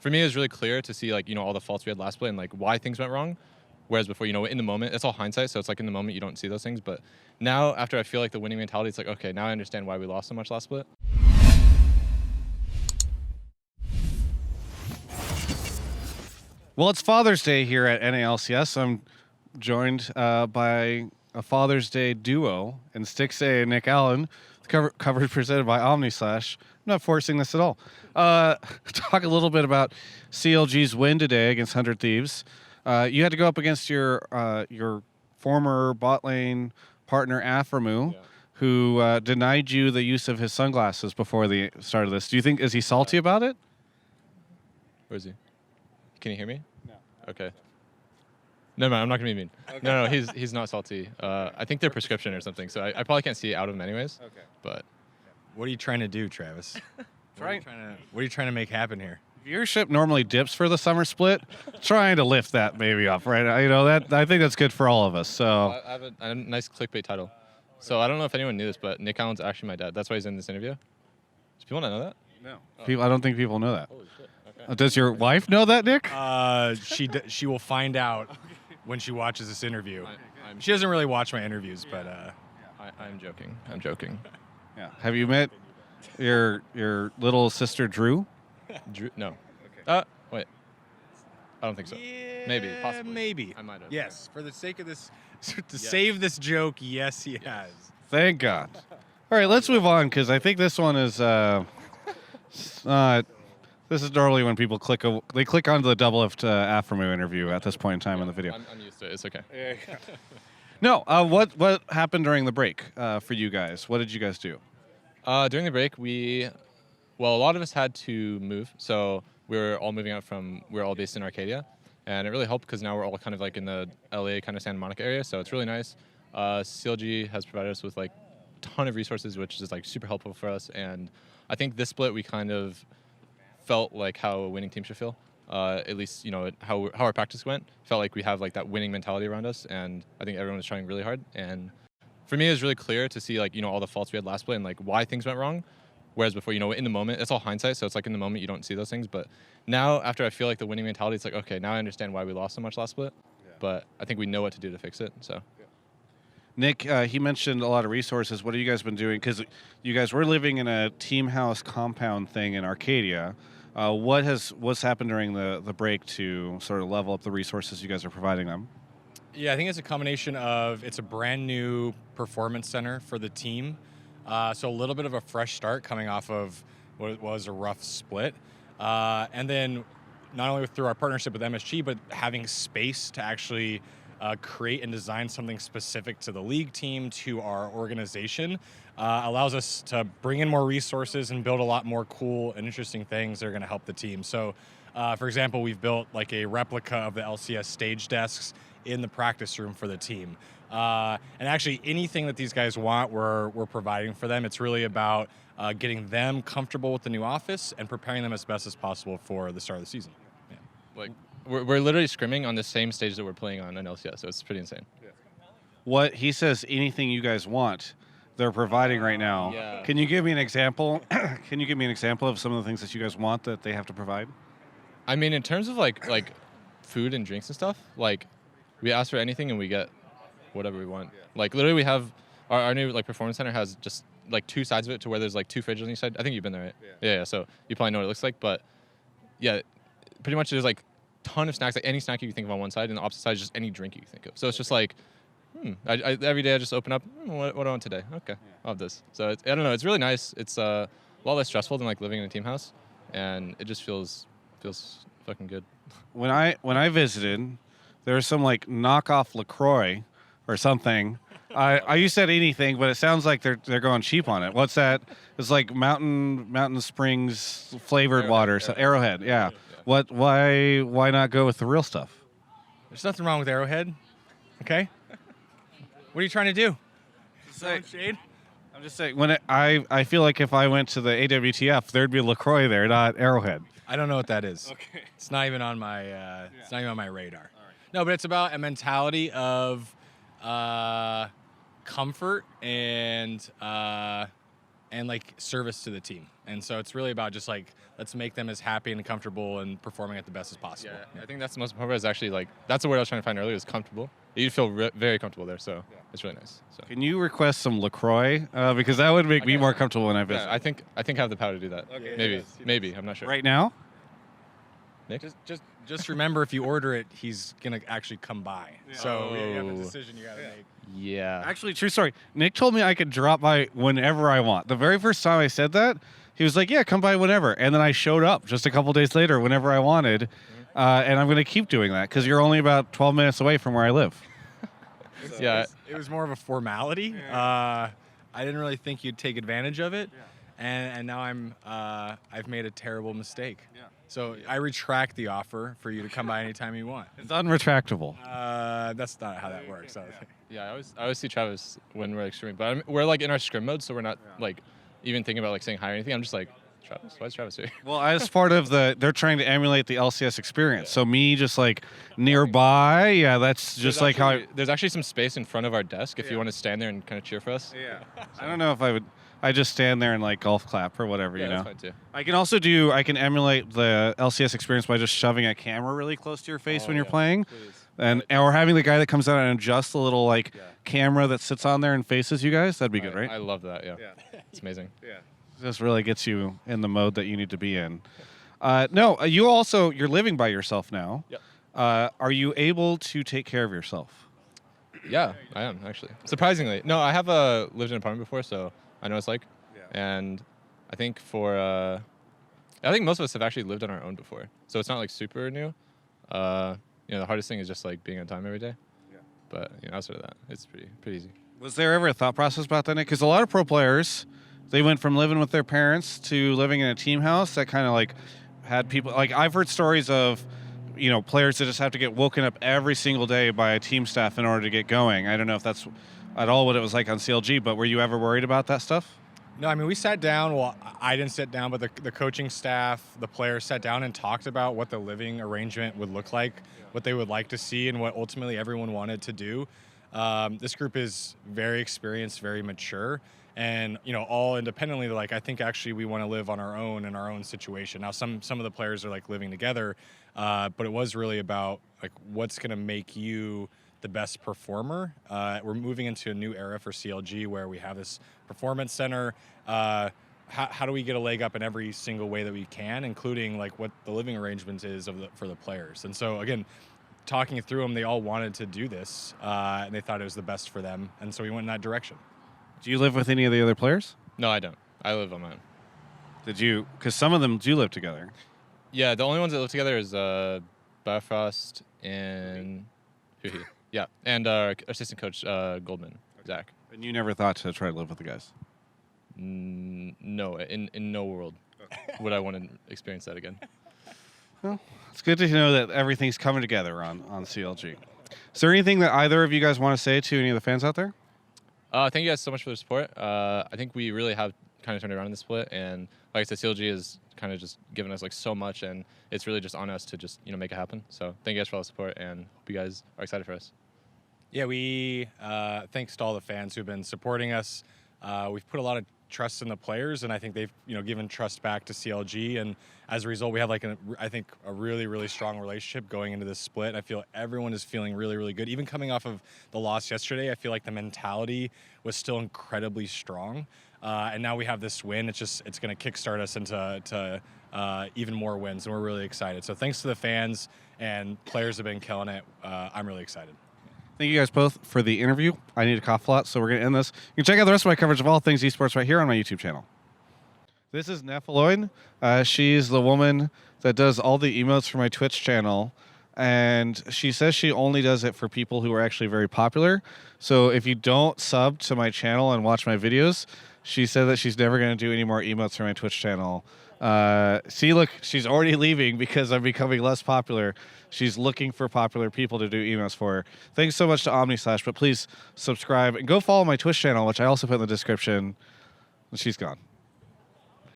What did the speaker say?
for me, it was really clear to see like, all the faults we had last split and like why things went wrong. Whereas before, in the moment, it's all hindsight. So it's like in the moment, you don't see those things. But now after I feel like the winning mentality, it's like, okay, now I understand why we lost so much last split. Well, it's Father's Day here at NALCS. I'm joined by a Father's Day duo in Stixxay and Nick Allen. Coverage presented by OmniSlash. I'm not forcing this at all. Talk a little bit about CLG's win today against 100 Thieves. You had to go up against your former bot lane partner, Aframu, who denied you the use of his sunglasses before the start of this. Do you think, is he salty about it? Where is he? Can you hear me? No. Okay. No, I'm not going to be mean. Okay. No, he's not salty. I think they're prescription or something, so I probably can't see it out of him anyways. Okay. But what are you trying to do, Travis? What are you trying to make happen here? Viewership normally dips for the summer split. Trying to lift that maybe up, right? I think that's good for all of us. So I have a nice clickbait title. So I don't know if anyone knew this, but Nick Allen's actually my dad. That's why he's in this interview. Do people not know that? No. Oh. I don't think people know that. Holy shit. Okay. Does your wife know that, Nick? She will find out when she watches this interview. She doesn't really watch my interviews, but I'm joking. I'm joking. Yeah. Have you met your little sister Drew? Drew? No. Okay. Wait. I don't think so. Yeah, Maybe. Possibly. Maybe. I might have. Yes. For the sake of this, save this joke, yes, he has. Thank God. All right, let's move on because I think this one is. This is normally when people click onto the double lift Aframu interview at this point in time in the video. I'm used to it. It's okay. No. What happened during the break for you guys? What did you guys do? During the break, a lot of us had to move. So we were all moving out we're all based in Arcadia. And it really helped because now we're all kind of like in the LA kind of Santa Monica area. So it's really nice. CLG has provided us with like a ton of resources, which is like super helpful for us. And I think this split, we kind of felt like how a winning team should feel. At least, how our practice went. Felt like we have like that winning mentality around us. And I think everyone was trying really hard. And for me, it was really clear to see like, all the faults we had last split and like why things went wrong. Whereas before, in the moment, it's all hindsight. So it's like in the moment, you don't see those things. But now after I feel like the winning mentality, it's like, okay, now I understand why we lost so much last split. Yeah. But I think we know what to do to fix it. So. Yeah. Nick, he mentioned a lot of resources. What have you guys been doing? Because you guys were living in a team house compound thing in Arcadia. What's happened during the break to sort of level up the resources you guys are providing them? Yeah, I think it's a combination of it's a brand new performance center for the team. So a little bit of a fresh start coming off of what was a rough split. And then not only through our partnership with MSG, but having space to actually create and design something specific to the league team, to our organization, allows us to bring in more resources and build a lot more cool and interesting things that are going to help the team. So, for example, we've built like a replica of the LCS stage desks in the practice room for the team. And actually anything that these guys want, we're providing for them. It's really about getting them comfortable with the new office and preparing them as best as possible for the start of the season. Yeah. Like we're literally scrimming on the same stage that we're playing on LCS, so it's pretty insane. Yeah. What he says, anything you guys want, they're providing right now. Yeah. Can you give me an example? Can you give me an example of some of the things that you guys want that they have to provide? I mean, in terms of like food and drinks and stuff, like we ask for anything and we get whatever we want. Yeah. Like literally, we have our new like performance center has just like two sides of it to where there's like two fridges on each side. I think you've been there, right? Yeah. So you probably know what it looks like, but yeah, pretty much there's like ton of snacks, like any snack you can think of on one side, and the opposite side is just any drink you can think of. So it's just like, every day I just open up, what do I want today? Okay, I'll have this. So I don't know, it's really nice. It's a lot less stressful than like living in a team house, and it just feels fucking good. When I visited, there was some like knockoff LaCroix or something. You said anything, but it sounds like they're going cheap on it. What's that? It's like Mountain Springs flavored water. So Arrowhead, yeah. Why not go with the real stuff? There's nothing wrong with Arrowhead, okay? What are you trying to do? Shade? I'm just saying, I feel like if I went to the AWTF, there'd be LaCroix there, not Arrowhead. I don't know what that is. Okay. It's not even on my it's not even on my radar. Right. No, but it's about a mentality of comfort and like service to the team. And so it's really about just like, let's make them as happy and comfortable and performing at the best as possible. Yeah, I think that's the most important. Is actually like that's the word I was trying to find earlier. Is comfortable. You feel very comfortable there, so it's really nice. So. Can you request some LaCroix? Because that would make me more comfortable when I visit. Yeah, I think I have the power to do that. Okay, maybe I'm not sure. Right now? Nick? Just remember, if you order it, he's gonna actually come by. So you have a decision you gotta make. Yeah. Actually, true story. Nick told me I could drop by whenever I want. The very first time I said that, he was like, yeah, come by whenever. And then I showed up just a couple days later whenever I wanted. And I'm going to keep doing that because you're only about 12 minutes away from where I live. Yeah. It was more of a formality. I didn't really think you'd take advantage of it. And now I've made a terrible mistake. So I retract the offer for you to come by anytime you want. It's unretractable. That's not how that works. Yeah, I always see Travis when we're like scrimming, but we're like in our scrim mode, so we're not like even thinking about like saying hi or anything. I'm just like, Travis, why is Travis here? Well, as part of they're trying to emulate the LCS experience. So me just like nearby, that's just like how there's actually some space in front of our desk if you want to stand there and kind of cheer for us. Yeah. I don't know if I would. I just stand there and like golf clap or whatever, you know. That's fine too. I can emulate the LCS experience by just shoving a camera really close to your face when you're playing. Please. And or having the guy that comes out and adjusts the little like camera that sits on there and faces you guys. That'd be good, right? I love that. Yeah. It's amazing. Yeah. This really gets you in the mode that you need to be in. No, you're living by yourself now. Yep. Are you able to take care of yourself? Yeah, I am actually. Surprisingly, no, I have lived in an apartment before, so I know what it's like. Yeah. And I think I think most of us have actually lived on our own before, so it's not like super new. The hardest thing is just like being on time every day. Yeah. But outside of that, it's pretty easy. Was there ever a thought process about that, Nick? Because a lot of pro players, they went from living with their parents to living in a team house that kind of like had people like I've heard stories of players that just have to get woken up every single day by a team staff in order to get going. I don't know if that's at all what it was like on CLG, but were you ever worried about that stuff? No, I mean, we sat down. Well, I didn't sit down, but the coaching staff, the players sat down and talked about what the living arrangement would look like, what they would like to see, and what ultimately everyone wanted to do. This group is very experienced, very mature, and all independently. They're like, I think actually we want to live on our own in our own situation. Now, some of the players are like living together, but it was really about like what's going to make you the best performer. We're moving into a new era for CLG where we have this performance center. How do we get a leg up in every single way that we can, including like what the living arrangements is for the players? And so again, talking through them, they all wanted to do this, and they thought it was the best for them, and so we went in that direction. Do you live with any of the other players? No, I don't. I live on my own. Did you? Because some of them do live together. Yeah, the only ones that live together is Bifrost and Huhi. Yeah, and our assistant coach, Goldman, Zach. And you never thought to try to live with the guys? No, in no world would I want to experience that again. Well, it's good to know that everything's coming together on CLG. Is there anything that either of you guys want to say to any of the fans out there? Thank you guys so much for the support. I think we really have kind of turned around in the split, and like I said, CLG has kind of just given us like so much, and it's really just on us to just make it happen. So thank you guys for all the support, and hope you guys are excited for us. Yeah, we thanks to all the fans who've been supporting us. We've put a lot of trust in the players, and I think they've given trust back to CLG, and as a result, we have I think a really, really strong relationship going into this split. I feel everyone is feeling really, really good. Even coming off of the loss yesterday, I feel like the mentality was still incredibly strong, and now we have this win. It's going to kickstart us into even more wins, and we're really excited. So thanks to the fans, and players have been killing it. I'm really excited. Thank you guys both for the interview. I need to cough a lot, so we're going to end this. You can check out the rest of my coverage of all things esports right here on my YouTube channel. This is Nephiloid. She's the woman that does all the emotes for my Twitch channel, and she says she only does it for people who are actually very popular. So if you don't sub to my channel and watch my videos, she said that she's never going to do any more emotes for my Twitch channel. See, look, she's already leaving because I'm becoming less popular. She's looking for popular people to do emails for her. Thanks so much to OmniSlash, but please subscribe and go follow my Twitch channel, which I also put in the description. She's gone.